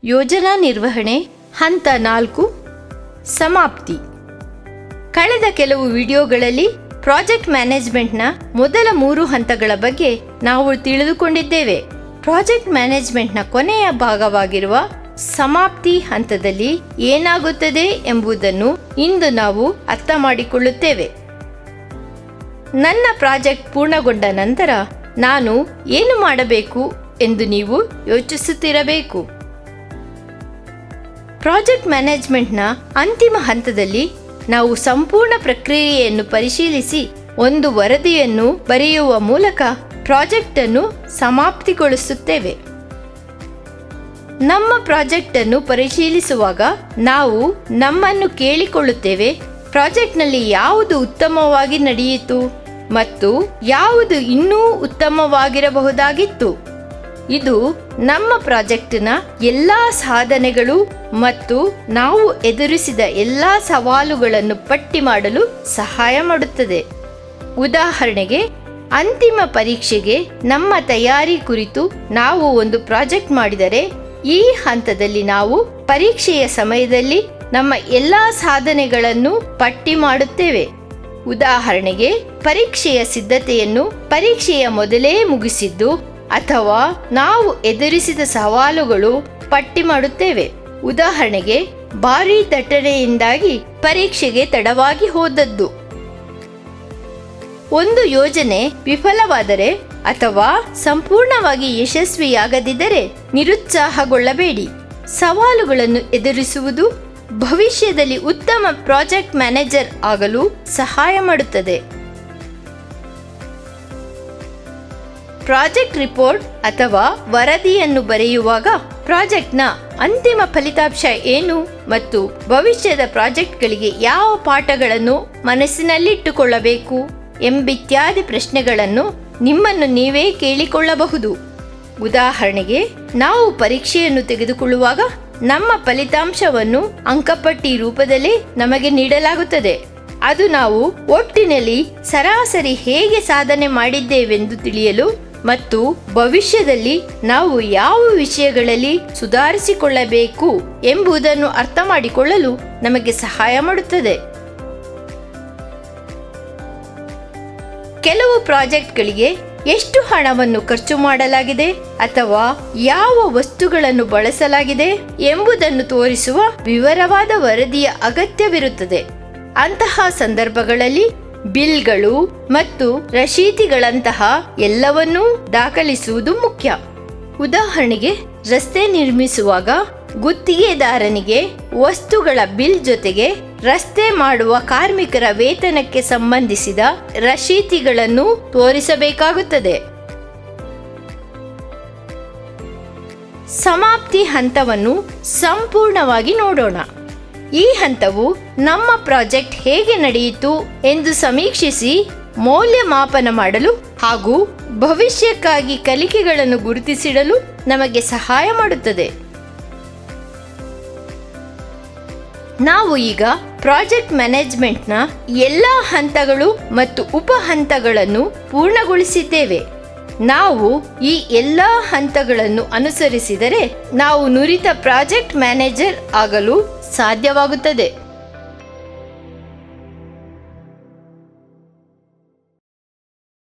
ಯೋಜನಾ ನಿರ್ವಹಣೆ ಹಂತ 4 ಸಮಾಪ್ತಿ. ಕಳೆದ ಕೆಲವು ವಿಡಿಯೋಗಳಲ್ಲಿ ಪ್ರಾಜೆಕ್ಟ್ ಮ್ಯಾನೇಜ್ಮೆಂಟ್ನ ಮೊದಲ 3 ಹಂತಗಳ ಬಗ್ಗೆ ನಾವು ತಿಳಿದುಕೊಂಡಿದ್ದೇವೆ. ಪ್ರಾಜೆಕ್ಟ್ ಮ್ಯಾನೇಜ್ಮೆಂಟ್ನ ಕೊನೆಯ ಭಾಗವಾಗಿರುವ ಸಮಾಪ್ತಿ ಹಂತದಲ್ಲಿ ಏನಾಗುತ್ತದೆ ಎಂಬುದನ್ನು ಇಂದು ನಾವು ಅರ್ಥ ಮಾಡಿಕೊಳ್ಳುತ್ತೇವೆ. ನನ್ನ ಪ್ರಾಜೆಕ್ಟ್ ಪೂರ್ಣಗೊಂಡ ನಂತರ ನಾನು ಏನು ಮಾಡಬೇಕು ಎಂದು ನೀವು ಯೋಚಿಸುತ್ತಿರಬೇಕು. ಪ್ರಾಜೆಕ್ಟ್ ಮ್ಯಾನೇಜ್ಮೆಂಟ್ನ ಅಂತಿಮ ಹಂತದಲ್ಲಿ ನಾವು ಸಂಪೂರ್ಣ ಪ್ರಕ್ರಿಯೆಯನ್ನು ಪರಿಶೀಲಿಸಿ ಒಂದು ವರದಿಯನ್ನು ಬರೆಯುವ ಮೂಲಕ ಪ್ರಾಜೆಕ್ಟ್ ಅನ್ನು ಸಮಾಪ್ತಿಗೊಳಿಸುತ್ತೇವೆ. ನಮ್ಮ ಪ್ರಾಜೆಕ್ಟ್ ಅನ್ನು ಪರಿಶೀಲಿಸುವಾಗ ನಾವು ನಮ್ಮನ್ನು ಕೇಳಿಕೊಳ್ಳುತ್ತೇವೆ, ಪ್ರಾಜೆಕ್ಟ್ನಲ್ಲಿ ಯಾವುದು ಉತ್ತಮವಾಗಿ ನಡೆಯಿತು ಮತ್ತು ಯಾವುದು ಇನ್ನೂ ಉತ್ತಮವಾಗಿರಬಹುದಾಗಿತ್ತು. ಇದು ನಮ್ಮ ಪ್ರಾಜೆಕ್ಟ್ನ ಎಲ್ಲ ಸಾಧನೆಗಳು ಮತ್ತು ನಾವು ಎದುರಿಸಿದ ಎಲ್ಲ ಸವಾಲುಗಳನ್ನು ಪಟ್ಟಿ ಮಾಡಲು ಸಹಾಯ ಮಾಡುತ್ತದೆ. ಉದಾಹರಣೆಗೆ, ಅಂತಿಮ ಪರೀಕ್ಷೆಗೆ ನಮ್ಮ ತಯಾರಿ ಕುರಿತು ನಾವು ಒಂದು ಪ್ರಾಜೆಕ್ಟ್ ಮಾಡಿದರೆ, ಈ ಹಂತದಲ್ಲಿ ನಾವು ಪರೀಕ್ಷೆಯ ಸಮಯದಲ್ಲಿ ನಮ್ಮ ಎಲ್ಲ ಸಾಧನೆಗಳನ್ನು ಪಟ್ಟಿ ಮಾಡುತ್ತೇವೆ. ಉದಾಹರಣೆಗೆ, ಪರೀಕ್ಷೆಯ ಸಿದ್ಧತೆಯನ್ನು ಪರೀಕ್ಷೆಯ ಮೊದಲೇ ಮುಗಿಸಿದ್ದು ಅಥವಾ ನಾವು ಎದುರಿಸಿದ ಸವಾಲುಗಳು ಪಟ್ಟಿ ಮಾಡುತ್ತೇವೆ. ಉದಾಹರಣೆಗೆ, ಭಾರೀ ದಟ್ಟಣೆಯಿಂದಾಗಿ ಪರೀಕ್ಷೆಗೆ ತಡವಾಗಿ ಹೋದದ್ದು. ಒಂದು ಯೋಜನೆ ವಿಫಲವಾದರೆ ಅಥವಾ ಸಂಪೂರ್ಣವಾಗಿ ಯಶಸ್ವಿಯಾಗದಿದ್ದರೆ ನಿರುತ್ಸಾಹಗೊಳ್ಳಬೇಡಿ. ಸವಾಲುಗಳನ್ನು ಎದುರಿಸುವುದು ಭವಿಷ್ಯದಲ್ಲಿ ಉತ್ತಮ ಪ್ರಾಜೆಕ್ಟ್ ಮ್ಯಾನೇಜರ್ ಆಗಲು ಸಹಾಯ ಮಾಡುತ್ತದೆ. ಪ್ರಾಜೆಕ್ಟ್ ರಿಪೋರ್ಟ್ ಅಥವಾ ವರದಿಯನ್ನು ಬರೆಯುವಾಗ ಪ್ರಾಜೆಕ್ಟ್ನ ಅಂತಿಮ ಫಲಿತಾಂಶ ಏನು ಮತ್ತು ಭವಿಷ್ಯದ ಪ್ರಾಜೆಕ್ಟ್ಗಳಿಗೆ ಯಾವ ಪಾಠಗಳನ್ನು ಮನಸ್ಸಿನಲ್ಲಿಟ್ಟುಕೊಳ್ಳಬೇಕು ಎಂಬಿತ್ಯಾದಿ ಪ್ರಶ್ನೆಗಳನ್ನು ನಿಮ್ಮನ್ನು ನೀವೇ ಕೇಳಿಕೊಳ್ಳಬಹುದು. ಉದಾಹರಣೆಗೆ, ನಾವು ಪರೀಕ್ಷೆಯನ್ನು ತೆಗೆದುಕೊಳ್ಳುವಾಗ ನಮ್ಮ ಫಲಿತಾಂಶವನ್ನು ಅಂಕಪಟ್ಟಿ ರೂಪದಲ್ಲಿ ನಮಗೆ ನೀಡಲಾಗುತ್ತದೆ. ಅದು ನಾವು ಒಟ್ಟಿನಲ್ಲಿ ಸರಾಸರಿ ಹೇಗೆ ಸಾಧನೆ ಮಾಡಿದ್ದೇವೆಂದು ತಿಳಿಯಲು ಮತ್ತು ಭವಿಷ್ಯದಲ್ಲಿ ನಾವು ಯಾವ ವಿಷಯಗಳಲ್ಲಿ ಸುಧಾರಿಸಿಕೊಳ್ಳಬೇಕು ಎಂಬುದನ್ನು ಅರ್ಥ ಮಾಡಿಕೊಳ್ಳಲು ನಮಗೆ ಸಹಾಯ ಮಾಡುತ್ತದೆ. ಕೆಲವು ಪ್ರಾಜೆಕ್ಟ್ಗಳಿಗೆ ಎಷ್ಟು ಹಣವನ್ನು ಖರ್ಚು ಮಾಡಲಾಗಿದೆ ಅಥವಾ ಯಾವ ವಸ್ತುಗಳನ್ನು ಬಳಸಲಾಗಿದೆ ಎಂಬುದನ್ನು ತೋರಿಸುವ ವಿವರವಾದ ವರದಿಯ ಅಗತ್ಯವಿರುತ್ತದೆ. ಅಂತಹ ಸಂದರ್ಭಗಳಲ್ಲಿ ಬಿಲ್ಗಳು ಮತ್ತು ರಶೀತಿಗಳಂತಹ ಎಲ್ಲವನ್ನೂ ದಾಖಲಿಸುವುದು ಮುಖ್ಯ. ಉದಾಹರಣೆಗೆ, ರಸ್ತೆ ನಿರ್ಮಿಸುವಾಗ ಗುತ್ತಿಗೆದಾರನಿಗೆ ವಸ್ತುಗಳ ಬಿಲ್ ಜೊತೆಗೆ ರಸ್ತೆ ಮಾಡುವ ಕಾರ್ಮಿಕರ ವೇತನಕ್ಕೆ ಸಂಬಂಧಿಸಿದ ರಶೀತಿಗಳನ್ನು ತೋರಿಸಬೇಕಾಗುತ್ತದೆ. ಸಮಾಪ್ತಿ ಹಂತವನ್ನು ಸಂಪೂರ್ಣವಾಗಿ ನೋಡೋಣ. ಈ ಹಂತವು ನಮ್ಮ ಪ್ರಾಜೆಕ್ಟ್ ಹೇಗೆ ನಡೆಯಿತು ಎಂದು ಸಮೀಕ್ಷಿಸಿ ಮೌಲ್ಯಮಾಪನ ಮಾಡಲು ಹಾಗೂ ಭವಿಷ್ಯಕ್ಕಾಗಿ ಕಲಿಕೆಗಳನ್ನು ಗುರುತಿಸಿಡಲು ನಮಗೆ ಸಹಾಯ ಮಾಡುತ್ತದೆ. ನಾವು ಈಗ ಪ್ರಾಜೆಕ್ಟ್ ಮ್ಯಾನೇಜ್ಮೆಂಟ್ನ ಎಲ್ಲ ಹಂತಗಳು ಮತ್ತು ಉಪ ಹಂತಗಳನ್ನು ಪೂರ್ಣಗೊಳಿಸಿದ್ದೇವೆ. ನಾವು ಈ ಎಲ್ಲ ಹಂತಗಳನ್ನು ಅನುಸರಿಸಿದರೆ ನಾವು ನುರಿತ ಪ್ರಾಜೆಕ್ಟ್ ಮ್ಯಾನೇಜರ್ ಆಗಲು ಸಾಧ್ಯವಾಗುತ್ತದೆ.